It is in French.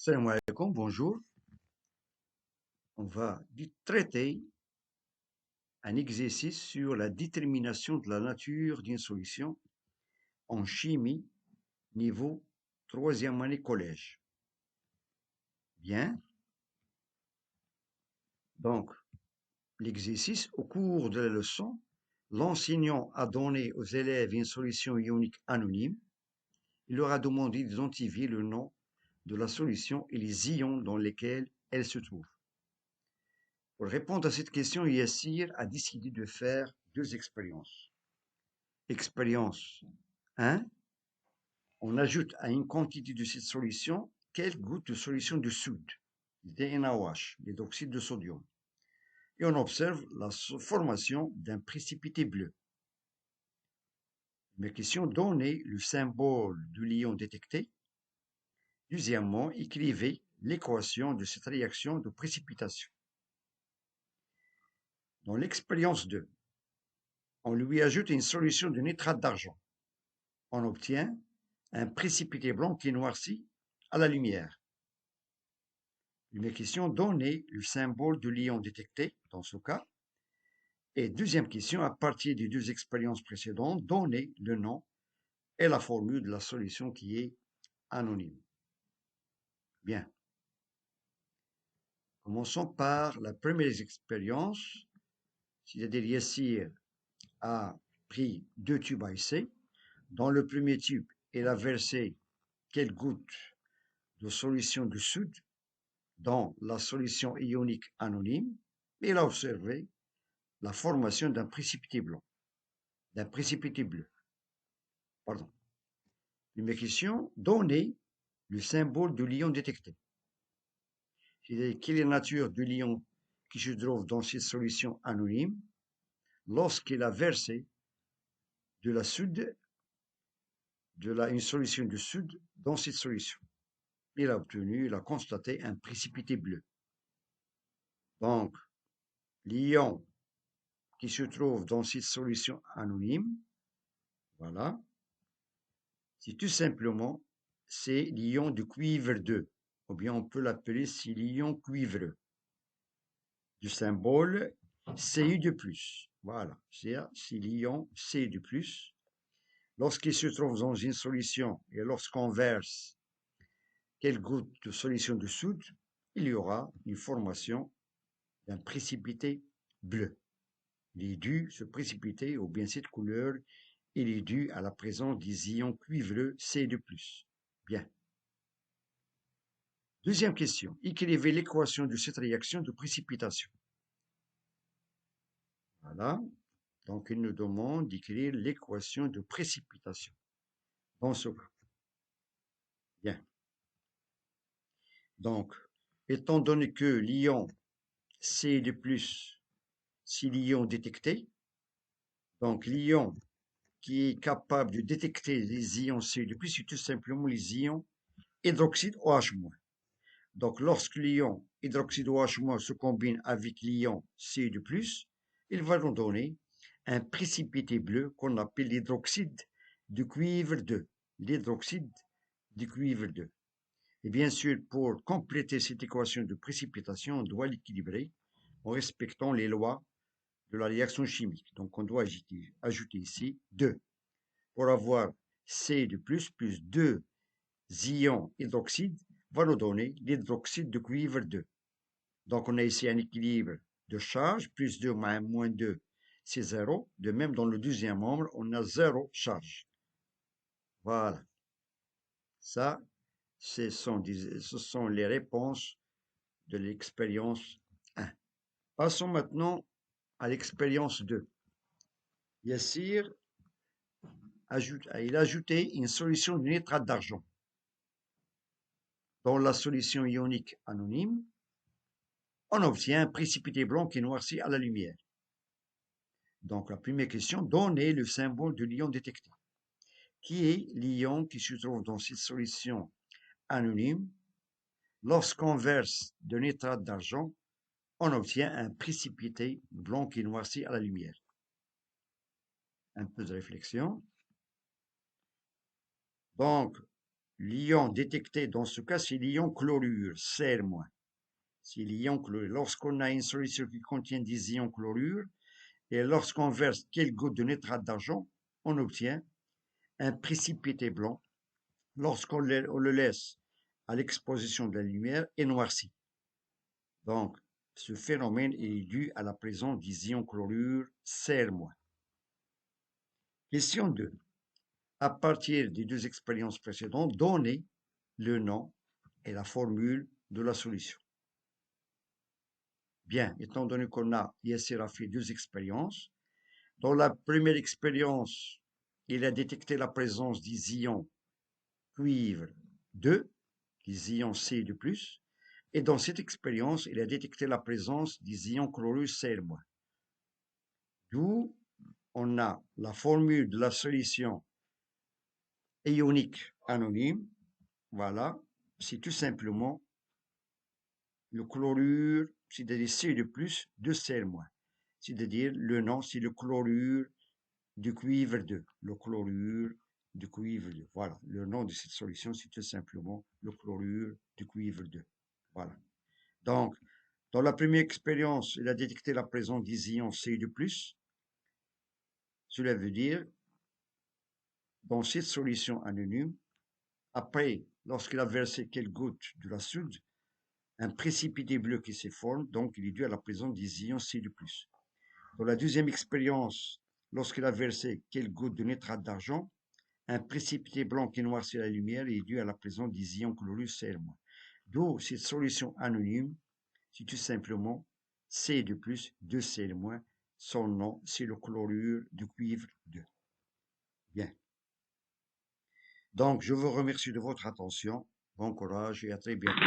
Salam alaikum, bonjour. On va traiter un exercice sur la détermination de la nature d'une solution en chimie, niveau troisième année collège. Bien. Donc, l'exercice, au cours de la leçon, l'enseignant a donné aux élèves une solution ionique anonyme. Il leur a demandé d'identifier le nom de la solution et les ions dans lesquels elle se trouve. Pour répondre à cette question, Yassir a décidé de faire deux expériences. Expérience 1, on ajoute à une quantité de cette solution quelques gouttes de solution de soude, DNaOH, l'hydroxyde de sodium, et on observe la formation d'un précipité bleu. Mes questions, donnez le symbole de l'ion détecté. Deuxièmement, écrivez l'équation de cette réaction de précipitation. Dans l'expérience 2, on lui ajoute une solution de nitrate d'argent. On obtient un précipité blanc qui noircit à la lumière. Une question, donnez le symbole de l'ion détecté dans ce cas. Et deuxième question, à partir des deux expériences précédentes, donnez le nom et la formule de la solution qui est anonyme. Bien. Commençons par la première expérience. C'est-à-dire Yassir a pris deux tubes à essai. Dans le premier tube, il a versé quelques gouttes de solution de soude dans la solution ionique anonyme et il a observé la formation d'un précipité blanc, d'un précipité bleu. Pardon. Une question, donnez le symbole de l'ion détecté. C'est-à-dire, quelle est la nature du l'ion qui se trouve dans cette solution anonyme lorsqu'il a versé de la soude, une solution de soude dans cette solution. Il a constaté un précipité bleu. Donc, l'ion qui se trouve dans cette solution anonyme, voilà, c'est tout simplement, c'est l'ion de cuivre 2, ou bien on peut l'appeler c'est l'ion cuivreux, du symbole Cu2+. Voilà, c'est l'ion Cu2+. Lorsqu'il se trouve dans une solution et lorsqu'on verse quelques gouttes de solution de soude, il y aura une formation d'un précipité bleu. Il est dû, ce précipité, ou bien cette couleur, il est dû à la présence des ions cuivreux Cu2+. Bien. Deuxième question. Écrivez l'équation de cette réaction de précipitation. Voilà. Donc, il nous demande d'écrire l'équation de précipitation. Dans ce cas. Bien. Donc, étant donné que l'ion Cu2+, c'est l'ion détecté, donc l'ion qui est capable de détecter les ions Cu2+, c'est tout simplement les ions hydroxyde OH-. Donc, lorsque l'ion hydroxyde OH- se combine avec l'ion Cu2+, il va nous donner un précipité bleu qu'on appelle l'hydroxyde du cuivre 2. L'hydroxyde du cuivre 2. Et bien sûr, pour compléter cette équation de précipitation, on doit l'équilibrer en respectant les lois de la réaction chimique. Donc, on doit ajouter ici 2 pour avoir Cu2+, plus 2 ions hydroxyde va nous donner l'hydroxyde de cuivre 2. Donc, on a ici un équilibre de charge, plus 2 moins 2, c'est 0. De même, dans le deuxième membre, on a 0 charge. Voilà. Ça, ce sont les réponses de l'expérience 1. Passons maintenant à l'expérience 2. Yassir il a ajouté une solution de nitrate d'argent dans la solution ionique anonyme. On obtient un précipité blanc qui noircit à la lumière. Donc, la première question, donnez le symbole de l'ion détecté. Qui est l'ion qui se trouve dans cette solution anonyme? Lorsqu'on verse de nitrate d'argent, on obtient un précipité blanc qui noircit à la lumière. Un peu de réflexion. Donc, L'ion détecté dans ce cas, c'est l'ion chlorure, Cl-. C'est l'ion chlorure. Lorsqu'on a une solution qui contient des ions chlorure, et lorsqu'on verse quelques gouttes de nitrate d'argent, on obtient un précipité blanc. Lorsqu'on le laisse à l'exposition de la lumière, est noirci. Donc, ce phénomène est dû à la présence des ions chlorure Cl-. Question 2. À partir des deux expériences précédentes, donnez le nom et la formule de la solution. Bien, étant donné qu'on a Yasser a fait deux expériences, dans la première expérience, il a détecté la présence des ions cuivre 2, les ions Cu2+, et dans cette expérience, il a détecté la présence des ions chlorure Cl-. D'où on a la formule de la solution ionique anonyme. Voilà, c'est tout simplement le chlorure, c'est-à-dire Cu2+, de Cl-. C'est-à-dire le nom, c'est le chlorure du cuivre 2. Le chlorure du cuivre 2. Voilà, le nom de cette solution, c'est tout simplement le chlorure du cuivre 2. Voilà. Donc, dans la première expérience, il a détecté la présence des ions Cu2+. Cela veut dire, dans cette solution anonyme, après, lorsqu'il a versé quelques gouttes de la soude, un précipité bleu qui se forme, donc il est dû à la présence des ions Cu2+. Dans la deuxième expérience, lorsqu'il a versé quelques gouttes de nitrate d'argent, un précipité blanc qui noircit la lumière est dû à la présence des ions chlorure Cl-. D'où cette solution anonyme, c'est tout simplement Cu2+, 2Cl-. Son nom, c'est le chlorure du cuivre 2. Bien. Donc, je vous remercie de votre attention. Bon courage et à très bientôt.